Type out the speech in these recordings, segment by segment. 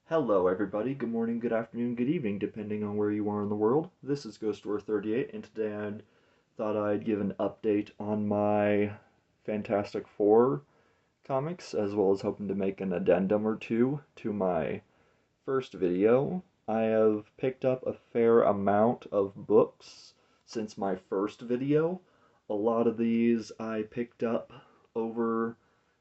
Hello, everybody. Good morning, good afternoon, good evening, depending on where you are in the world. This is Ghost War 38, and today I thought I'd give an update on my Fantastic Four comics, as well as hoping to make an addendum or two to my first video. I have picked up a fair amount of books since my first video. A lot of these I picked up over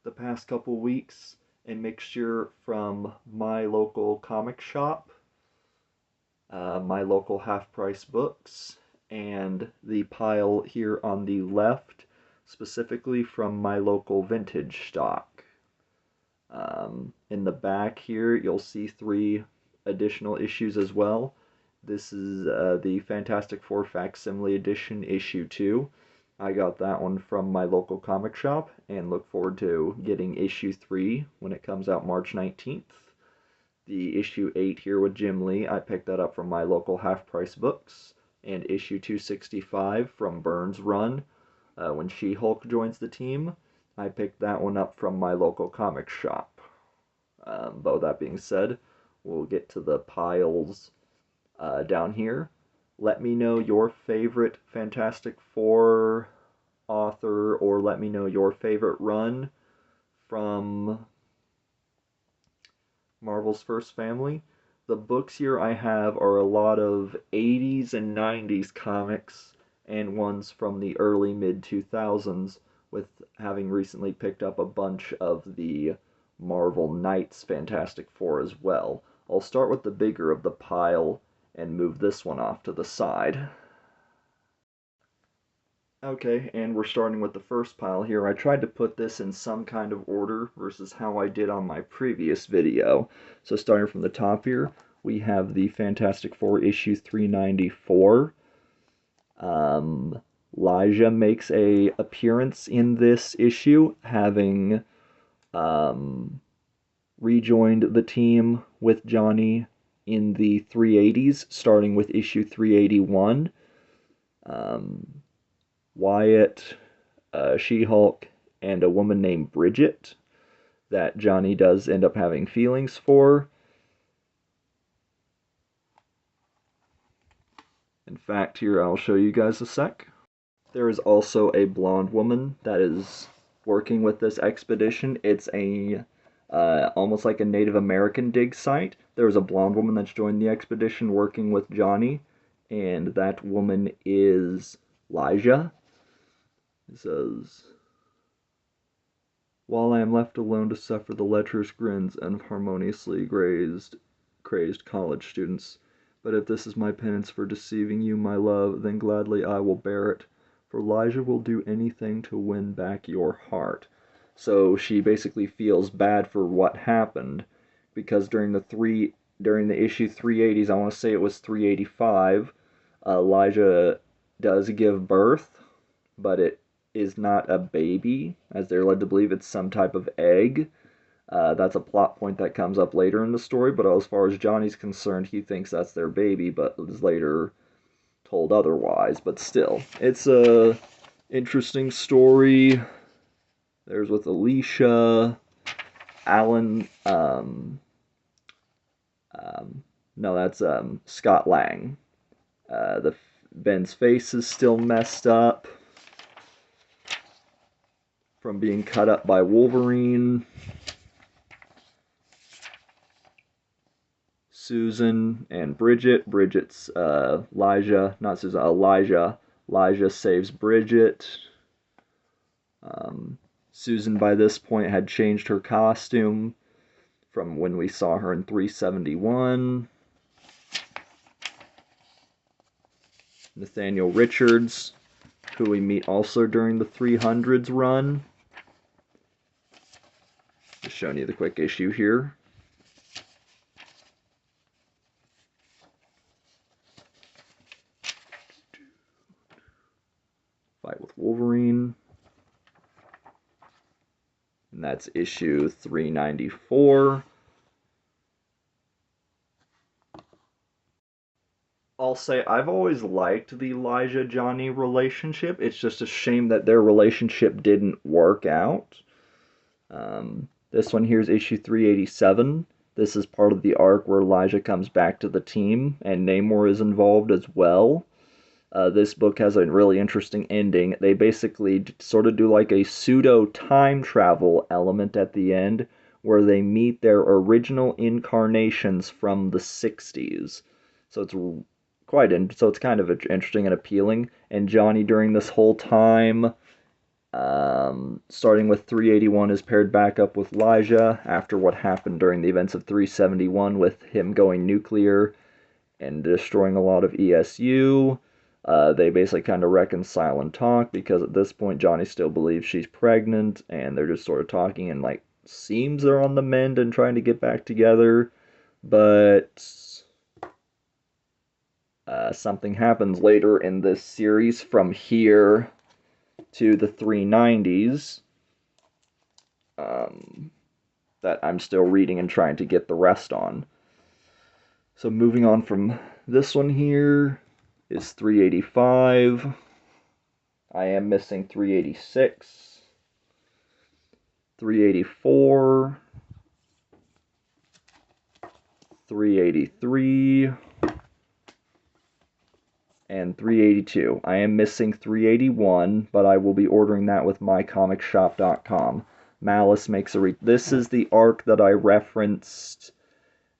the past couple weeks, a mixture from my local comic shop, my local half-price books, and the pile here on the left, specifically from my local vintage stock. In the back here, you'll see 3 additional issues as well. This is the Fantastic Four Facsimile Edition, Issue 2. I got that one from my local comic shop and look forward to getting issue 3 when it comes out March 19th. The issue 8 here with Jim Lee, I picked that up from my local half-price books, and issue 265 from Burns' run when She-Hulk joins the team. I picked that one up from my local comic shop. But with that being said, we'll get to the piles down here. Let me know your favorite Fantastic Four author, or let me know your favorite run from Marvel's First Family. The books here I have are a lot of 80s and 90s comics and ones from the early mid-2000s, with having recently picked up a bunch of the Marvel Knights Fantastic Four as well. I'll start with the bigger of the pile and move this one off to the side. Okay, and we're starting with the first pile here. I tried to put this in some kind of order versus how I did on my previous video. So starting from the top here, we have the Fantastic Four issue 394. Elijah makes a appearance in this issue, having rejoined the team with Johnny in the 380s, starting with issue 381. Wyatt, She-Hulk, and a woman named Bridget that Johnny does end up having feelings for. In fact, here I'll show you guys a sec. There is also a blonde woman that is working with this expedition. It's a almost like a Native American dig site. There's a blonde woman that's joined the expedition working with Johnny, and that woman is Elijah. It says, "While I am left alone to suffer the lecherous grins and harmoniously crazed college students, but if this is my penance for deceiving you, my love, then gladly I will bear it, for Elijah will do anything to win back your heart." So she basically feels bad for what happened, because during the issue 380s, I want to say it was 385, Elijah does give birth, but it is not a baby, as they're led to believe it's some type of egg. That's a plot point that comes up later in the story, but as far as Johnny's concerned, he thinks that's their baby, but is later told otherwise. But still, it's a interesting story. There's with Alicia, Alan, no, that's Scott Lang. Ben's face is still messed up from being cut up by Wolverine. Susan and Bridget. Bridget's Elijah, not Susan, Elijah. Elijah saves Bridget. Susan, by this point, had changed her costume from when we saw her in 371. Nathaniel Richards, who we meet also during the 300s run. Just showing you the quick issue here. Fight with Wolverine. And that's issue 394. I'll say I've always liked the Elijah-Johnny relationship. It's just a shame that their relationship didn't work out. This one here is issue 387. This is part of the arc where Elijah comes back to the team, and Namor is involved as well. This book has a really interesting ending. They basically sort of do like a pseudo time travel element at the end, where they meet their original incarnations from the 60s. So it's so it's kind of interesting and appealing. And Johnny, during this whole time, starting with 381, is paired back up with Elijah after what happened during the events of 371 with him going nuclear and destroying a lot of ESU. They basically kind of reconcile and talk because at this point Johnny still believes she's pregnant, and they're just sort of talking and like seems they're on the mend and trying to get back together, but something happens later in this series from here to the 390s that I'm still reading and trying to get the rest on. So moving on from this one here is 385. I am missing 386, 384, 383, and 382. I am missing 381, but I will be ordering that with mycomicshop.com. Malice makes a this is the arc that I referenced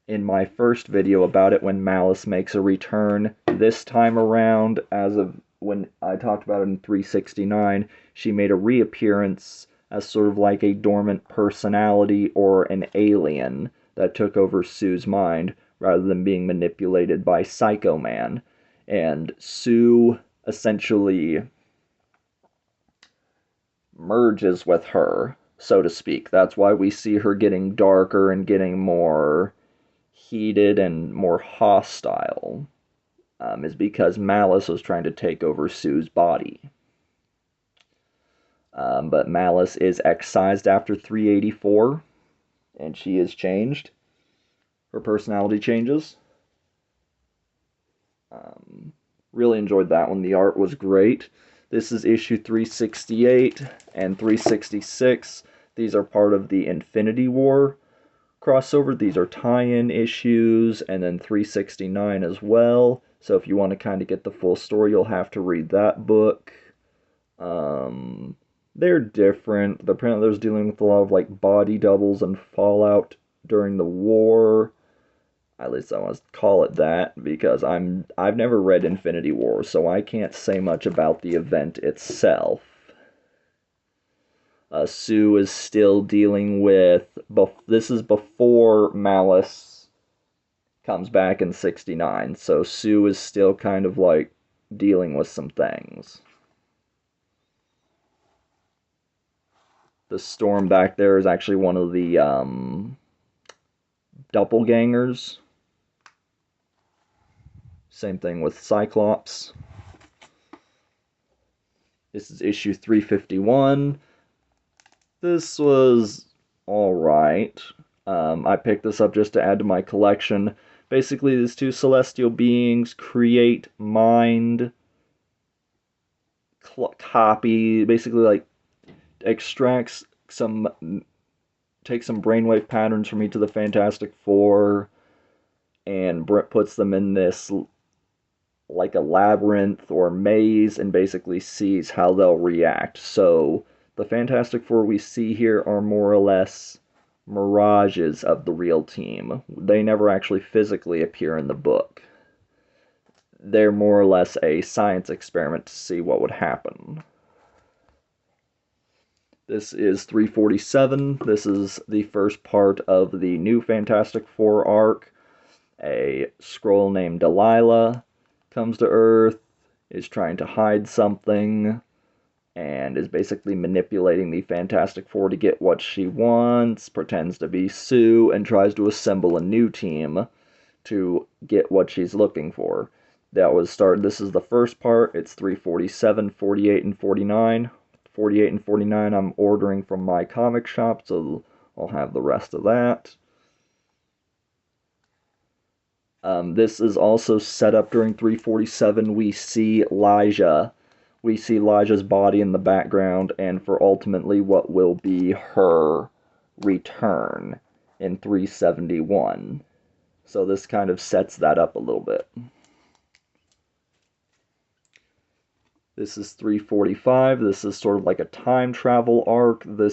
in my first video about it when Malice makes a return. This time around, as of when I talked about it in 369, she made a reappearance as sort of like a dormant personality or an alien that took over Sue's mind rather than being manipulated by Psycho Man. And Sue essentially merges with her, so to speak. That's why we see her getting darker and getting more heated and more hostile, is because Malice was trying to take over Sue's body. But Malice is excised after 384, and she is changed. Her personality changes. Really enjoyed that one. The art was great. This is issue 368 and 366. These are part of the Infinity War crossover. These are tie-in issues, and then 369 as well. So if you want to kind of get the full story, you'll have to read that book. They're different. Apparently there's dealing with a lot of like body doubles and fallout during the war. At least I want to call it that, because I've never read Infinity War, so I can't say much about the event itself. Sue is still dealing with, this is before Malice comes back in 69, so Sue is still kind of like dealing with some things. The Storm back there is actually one of the doppelgangers. Same thing with Cyclops. This is issue 351. This was alright. I picked this up just to add to my collection. Basically, these two celestial beings create mind copy, basically like extracts some, takes some brainwave patterns from each of the Fantastic Four and puts them in this like a labyrinth or maze and basically sees how they'll react. So the Fantastic Four we see here are more or less mirages of the real team. They never actually physically appear in the book. They're more or less a science experiment to see what would happen. This is 347. This is the first part of the new Fantastic Four arc. A Skrull named Delilah comes to Earth, is trying to hide something, and is basically manipulating the Fantastic Four to get what she wants, pretends to be Sue, and tries to assemble a new team to get what she's looking for. This is the first part. It's 347, 48, and 49. 48 and 49 I'm ordering from my comic shop, so I'll have the rest of that. This is also set up during 347. We see Elijah's body in the background, and for ultimately what will be her return in 371. So this kind of sets that up a little bit. This is 345. This is sort of like a time travel arc. There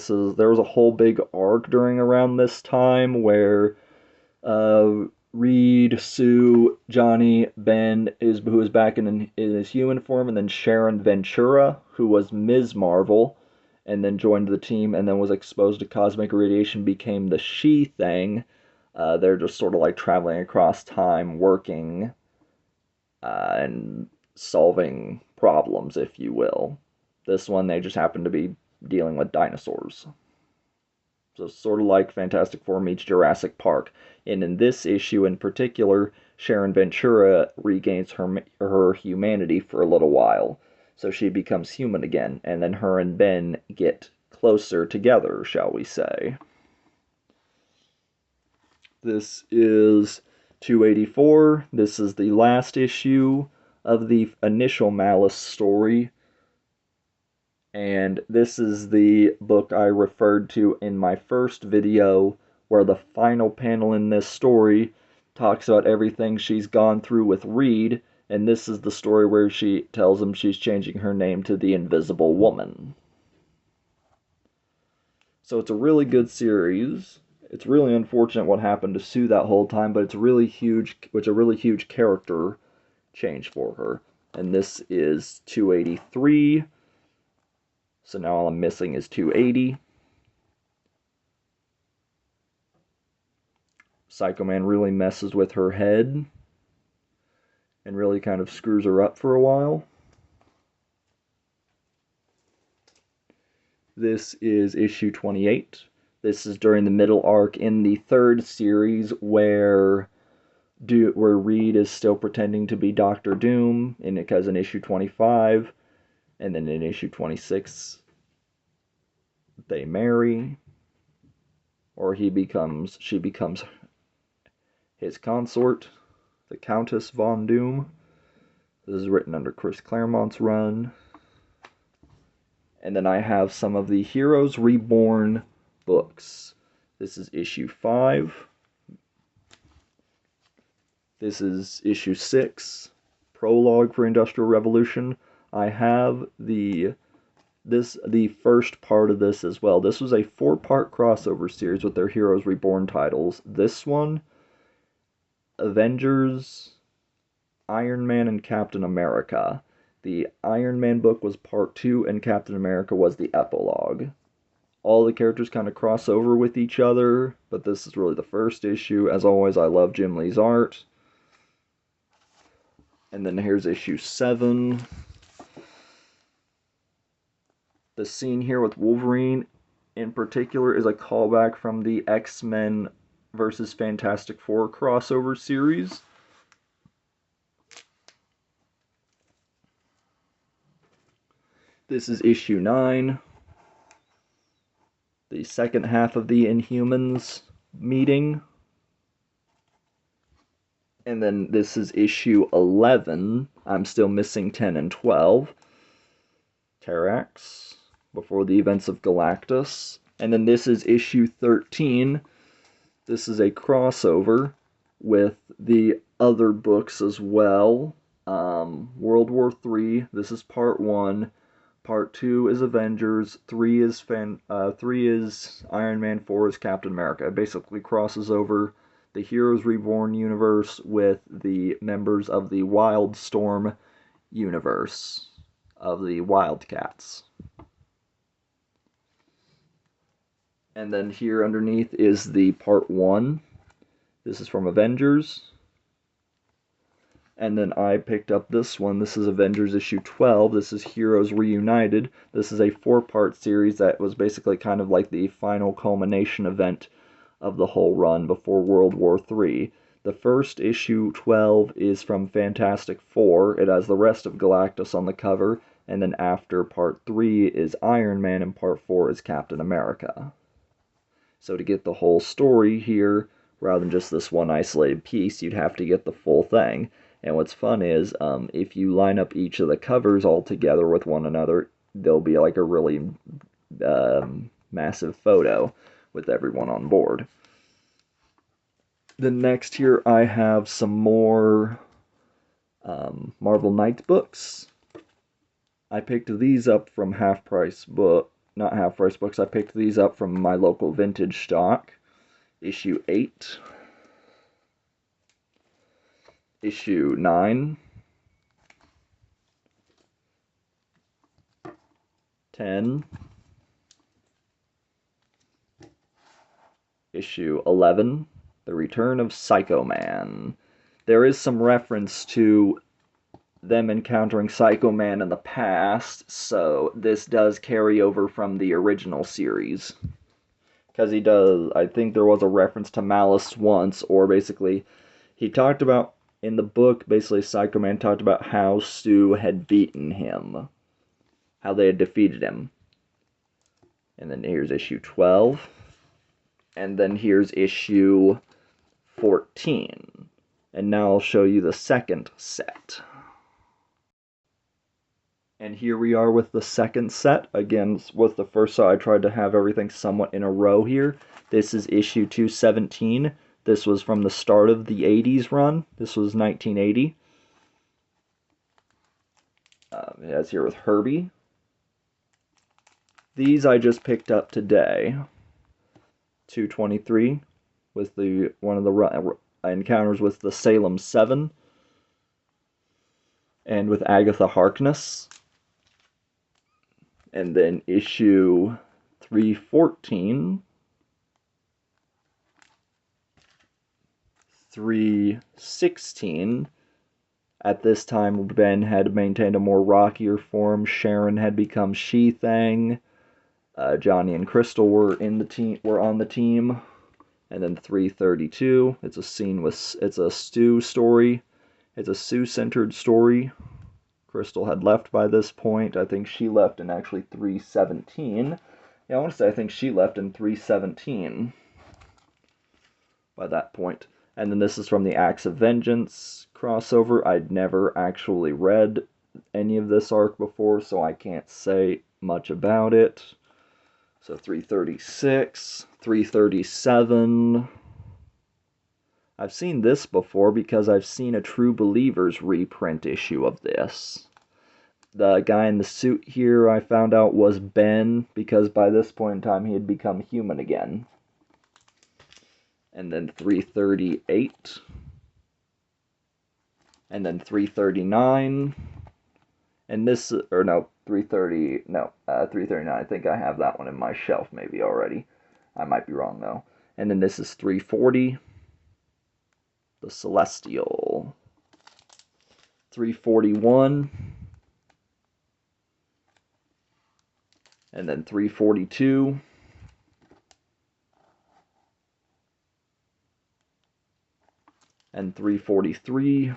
was a whole big arc during around this time where Reed, Sue, Johnny, Ben who is back in his human form, and then Sharon Ventura, who was Ms. Marvel, and then joined the team, and then was exposed to cosmic radiation, became the She-Thing. They're just sort of like traveling across time, working and solving problems, if you will. This one, they just happen to be dealing with dinosaurs. So sort of like Fantastic Four meets Jurassic Park. And in this issue in particular, Sharon Ventura regains her humanity for a little while. So she becomes human again, and then her and Ben get closer together, shall we say. This is 284. This is the last issue of the initial Malice story. And this is the book I referred to in my first video, where the final panel in this story talks about everything she's gone through with Reed, and this is the story where she tells him she's changing her name to the Invisible Woman. So it's a really good series. It's really unfortunate what happened to Sue that whole time, but it's a really huge character change for her. And this is 283. So now all I'm missing is 280. Psycho Man really messes with her head and really kind of screws her up for a while. This is issue 28. This is during the middle arc in the third series where Reed is still pretending to be Doctor Doom, because in issue 25, and then in issue 26, they marry, or she becomes his consort, the Countess Von Doom. This is written under Chris Claremont's run. And then I have some of the Heroes Reborn books. This is issue 5. This is issue 6, Prologue for Industrial Revolution. I have the first part of this as well. This was a 4-part crossover series with their Heroes Reborn titles. This one, Avengers, Iron Man, and Captain America. The Iron Man book was part 2, and Captain America was the epilogue. All the characters kind of cross over with each other, but this is really the first issue. As always, I love Jim Lee's art. And then here's issue 7. The scene here with Wolverine in particular is a callback from the X-Men versus Fantastic Four crossover series. This is issue 9. The second half of the Inhumans meeting. And then this is issue 11. I'm still missing 10 and 12. Terrax, before the events of Galactus. And then this is issue 13. This is a crossover with the other books as well. World War III, this is part 1. Part 2 is Avengers, 3 is Iron Man, 4 is Captain America. It basically crosses over the Heroes Reborn universe with the members of the Wildstorm universe of the Wildcats. And then here underneath is the part 1. This is from Avengers. And then I picked up this one. This is Avengers issue 12. This is Heroes Reunited. This is a 4-part series that was basically kind of like the final culmination event of the whole run before World War III. The first issue, 12, is from Fantastic Four. It has the rest of Galactus on the cover. And then after part 3 is Iron Man, and part 4 is Captain America. So to get the whole story here, rather than just this one isolated piece, you'd have to get the full thing. And what's fun is, if you line up each of the covers all together with one another, there'll be like a really massive photo with everyone on board. Then next here I have some more Marvel Knights books. I picked these up from not half price books. I picked these up from my local vintage stock. Issue 8, issue 9, 10, issue 11, The Return of Psycho Man. There is some reference to them encountering Psycho Man in the past, so this does carry over from the original series. Because he does, I think there was a reference to Malice once, or basically, he talked about, in the book, basically Psycho Man talked about how Stu had beaten him. How they had defeated him. And then here's issue 12. And then here's issue 14. And now I'll show you the second set. And here we are with the second set. Again, with the first set, I tried to have everything somewhat in a row here. This is issue 217. This was from the start of the 80s run. This was 1980. It has here with Herbie. These I just picked up today. 223 with one of the encounters with the Salem 7 and with Agatha Harkness. And then issue 314, 316. At this time, Ben had maintained a more rockier form. Sharon had become She-Thing. Johnny and Crystal were on the team. And then 332. It's a Stu story. It's a Sue-centered story. Crystal had left by this point. I think she left in actually 317. Yeah, I want to say I think she left in 317 by that point. And then this is from the Acts of Vengeance crossover. I'd never actually read any of this arc before, so I can't say much about it. So 336, 337. I've seen this before because I've seen a True Believers reprint issue of this. The guy in the suit here I found out was Ben, because by this point in time he had become human again. And then 338. And then 339. And this, or no, 339. I think I have that one in my shelf maybe already. I might be wrong though. And then this is 340. The Celestial. 341. And then 342. And 343.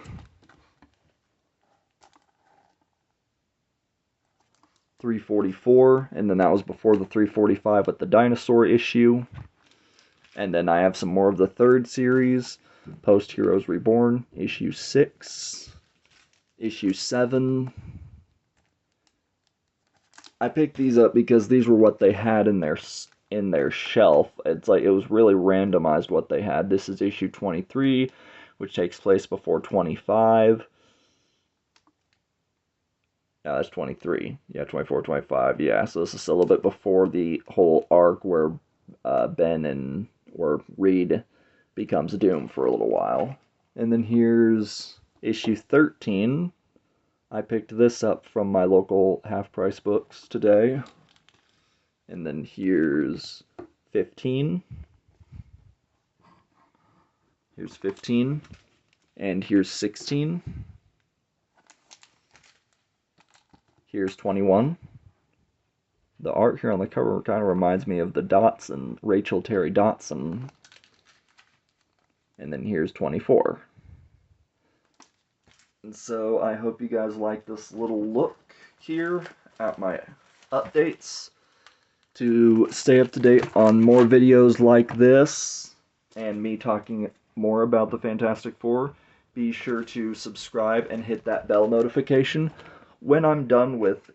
344, and then that was before the 345 with the dinosaur issue. And then I have some more of the third series, Post Heroes Reborn, issue 6, issue 7. I picked these up because these were what they had in their shelf. It's like it was really randomized what they had. This is issue 23, which takes place before 25. Yeah, that's 23. Yeah, 24, 25. Yeah, so this is a little bit before the whole arc where Reed becomes Doom for a little while. And then here's issue 13. I picked this up from my local half-price books today. And then here's 15. Here's 15. And here's 16. Here's 21. The art here on the cover kind of reminds me of the Dotson, Rachel Terry Dotson. And then here's 24. And so I hope you guys like this little look here at my updates. To stay up to date on more videos like this and me talking more about the Fantastic Four, be sure to subscribe and hit that bell notification. When I'm done with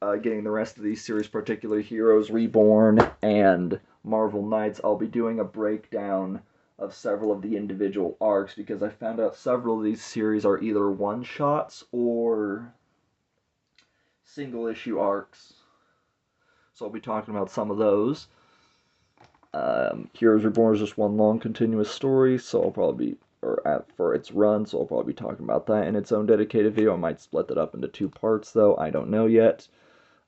getting the rest of these series, particularly Heroes Reborn and Marvel Knights, I'll be doing a breakdown of several of the individual arcs, because I found out several of these series are either one-shots or single-issue arcs. So I'll be talking about some of those. Heroes Reborn is just one long continuous story, so I'll probably be, for its run, so I'll probably be talking about that in its own dedicated video. I might split that up into 2 parts, though. I don't know yet.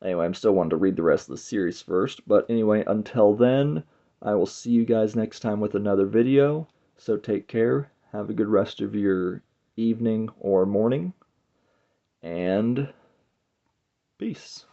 Anyway, I'm still wanting to read the rest of the series first. But anyway, until then, I will see you guys next time with another video. So take care. Have a good rest of your evening or morning. And peace.